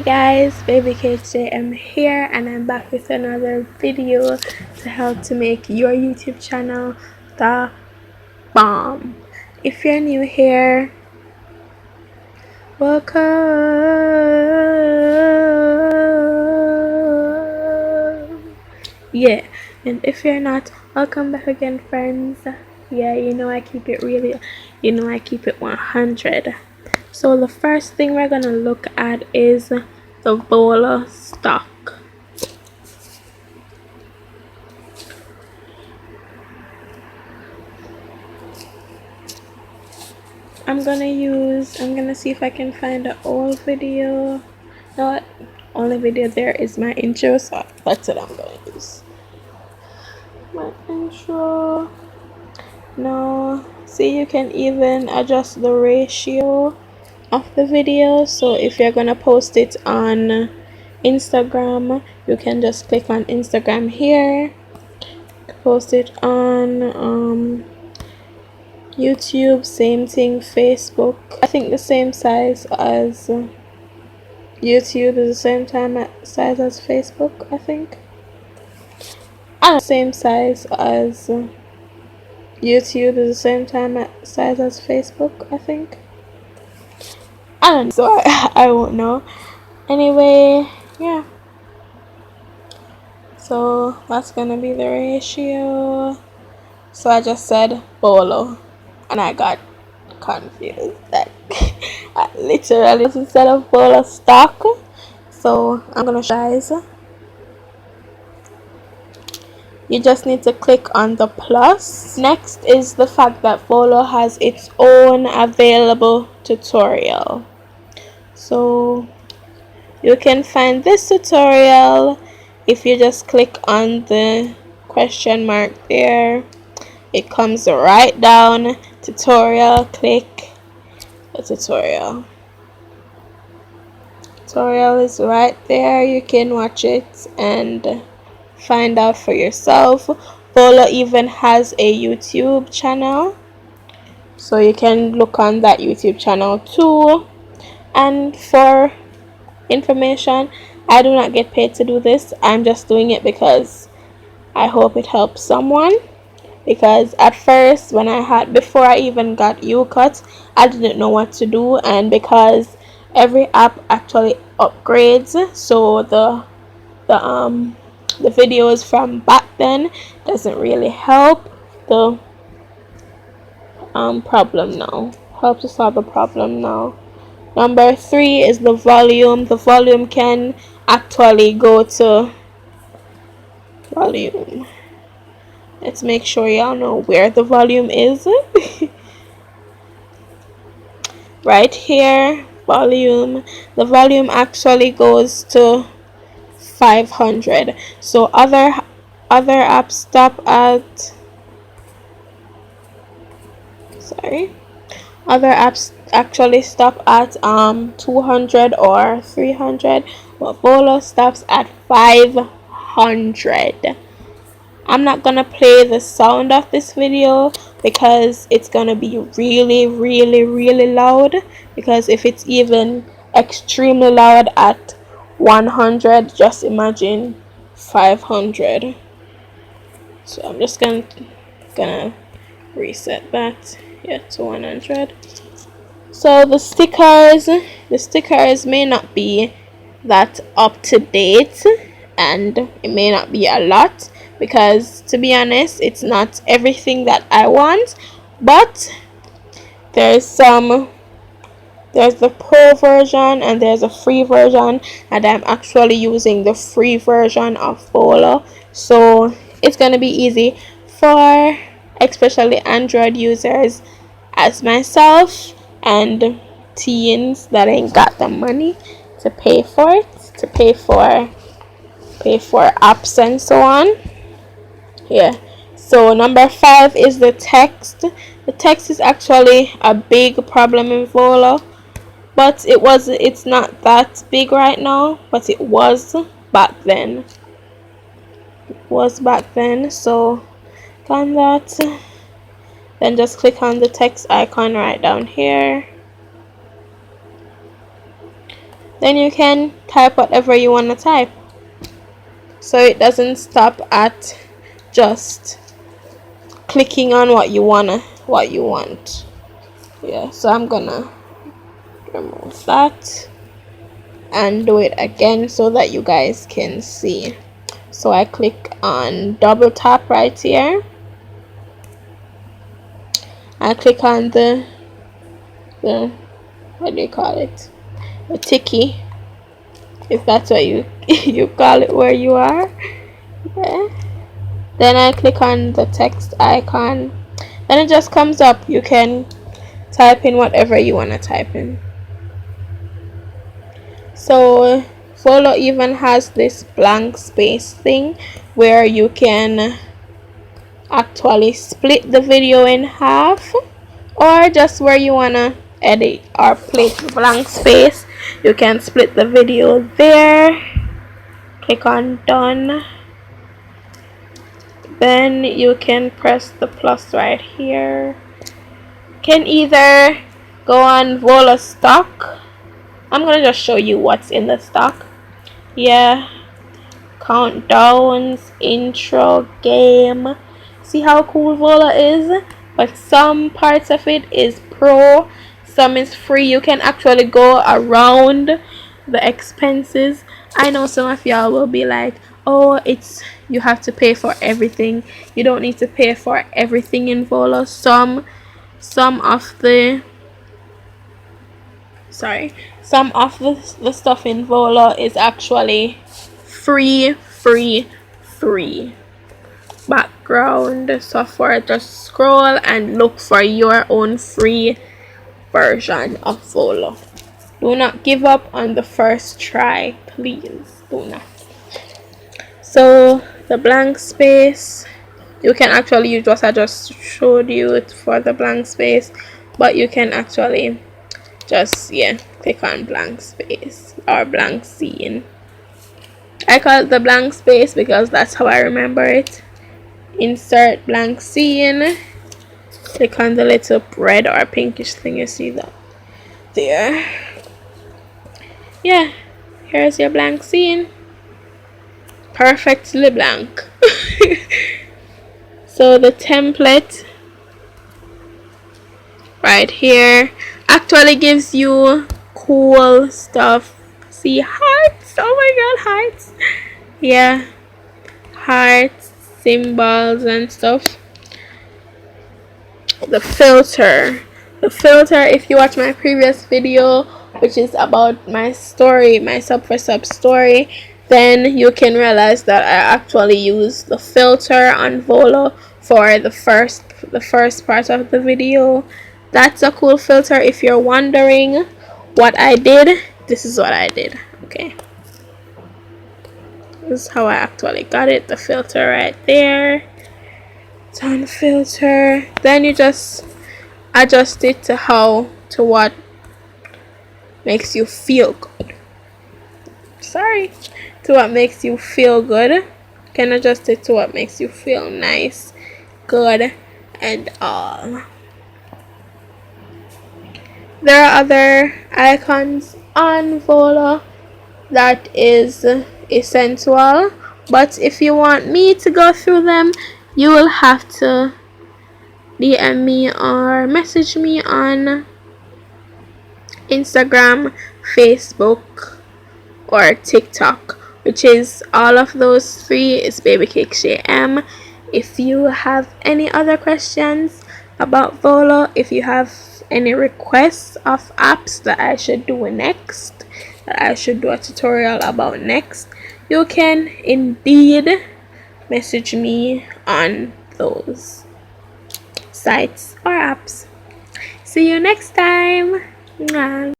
guys, baby KJ am here and I'm back with another video to help to make your YouTube channel the bomb. If you're new here, welcome. Yeah, and if you're not, welcome back again, friends. Yeah, I keep it really, I keep it 100. So the first thing we're gonna look at is the Vllo Stock. I'm gonna see if I can find an old video. No, only video there is my intro, so that's what I'm gonna use. My intro. No, see, you can even adjust the ratio of the video. So if you're gonna post it on Instagram, you can just click on Instagram here, post it on YouTube, same thing. Facebook, I think the same size as YouTube is the same size as Facebook, I think. Same size as YouTube is the same size as Facebook, I think. I don't know, so I won't know. Anyway, yeah. So that's gonna be the ratio. So I just said Vllo, and I got confused. That I literally instead of Vllo Stock. So I'm gonna show you guys. You just need to click on the plus. Next is the fact that Vllo has its own available tutorial. So you can find this tutorial if you just click on the question mark there. It comes right down, tutorial, click the tutorial. Tutorial is right there. You can watch it and find out for yourself. Vllo even has a YouTube channel, so you can look on that YouTube channel too. And for information, I do not get paid to do this. I'm just doing it because I hope it helps someone. Because at first, before I even got UCut, I didn't know what to do, and because every app actually upgrades, so the videos from back then doesn't really help the problem now. Help to solve the problem now. Number 3 is the volume. The volume can actually go to volume. Let's make sure y'all know where the volume is. Right here, volume. The volume actually goes to 500. So other apps stop at other apps actually stop at 200 or 300, but Vllo stops at 500. I'm not gonna play the sound of this video because it's gonna be really loud, because if it's even extremely loud at 100, just imagine 500. So I'm just gonna reset that, yeah, to 100. So the stickers may not be that up to date, and it may not be a lot, because to be honest, it's not everything that I want. But there's the pro version and there's a free version, and I'm actually using the free version of Vllo, so it's gonna be easy for especially Android users as myself and teens that ain't got the money to pay for it, to pay for apps and so on. Yeah. So number 5 is the text. The text is actually a big problem in Vllo, but it's not that big right now, but it was back then. So on that, then just click on the text icon right down here. then you can type whatever you want to type, so it doesn't stop at just clicking on what you want. Yeah, so I'm gonna remove that and do it again so that you guys can see. So I click on double tap right here. I click on the what do you call it, the ticky, if that's what you you call it where you are. Yeah. Then I click on the text icon, and it just comes up. You can type in whatever you want to type in. So Vllo even has this blank space thing where you can actually split the video in half, or just where you want to edit or place blank space, you can split the video there. Click on done. Then you can press the plus right here. Can either go on Vllo Stock. I'm gonna just show you what's in the stock. Yeah, countdowns, intro, game. See how cool Vllo is? But some parts of it is pro, some is free. You can actually go around the expenses. I know some of y'all will be like, oh, you have to pay for everything. You don't need to pay for everything in Vllo. Some of the stuff in Vllo is actually free. Background software, just scroll and look for your own free version of Vllo. Do not give up on the first try, please do not. So the blank space, you can actually use what I just showed you it for the blank space, but you can actually just click on blank space or blank scene. I call it the blank space because that's how I remember it. Insert blank scene. Click on the little red or pinkish thing, you see that there. Yeah, here's your blank scene, perfectly blank. So the template right here actually gives you cool stuff. See, hearts, oh my god, hearts. Yeah, hearts, symbols and stuff. The filter, if you watch my previous video, which is about my story, my sub for sub story, then you can realize that I actually use the filter on Vllo for the first part of the video. That's a cool filter. If you're wondering what I did, this is what I did. Okay, this is how I actually got it. The filter right there. It's on filter. Then you just adjust it to what makes you feel good. To what makes you feel good. You can adjust it to what makes you feel nice, good, and all. There are other icons on Vllo that is essential, but if you want me to go through them, you will have to DM me or message me on Instagram, Facebook, or TikTok, which is all of those three is BabyCakeShayM. If you have any other questions about Vllo, if you have any requests of apps that I should do next, that I should do a tutorial about next, you can indeed message me on those sites or apps. See you next time. Mwah.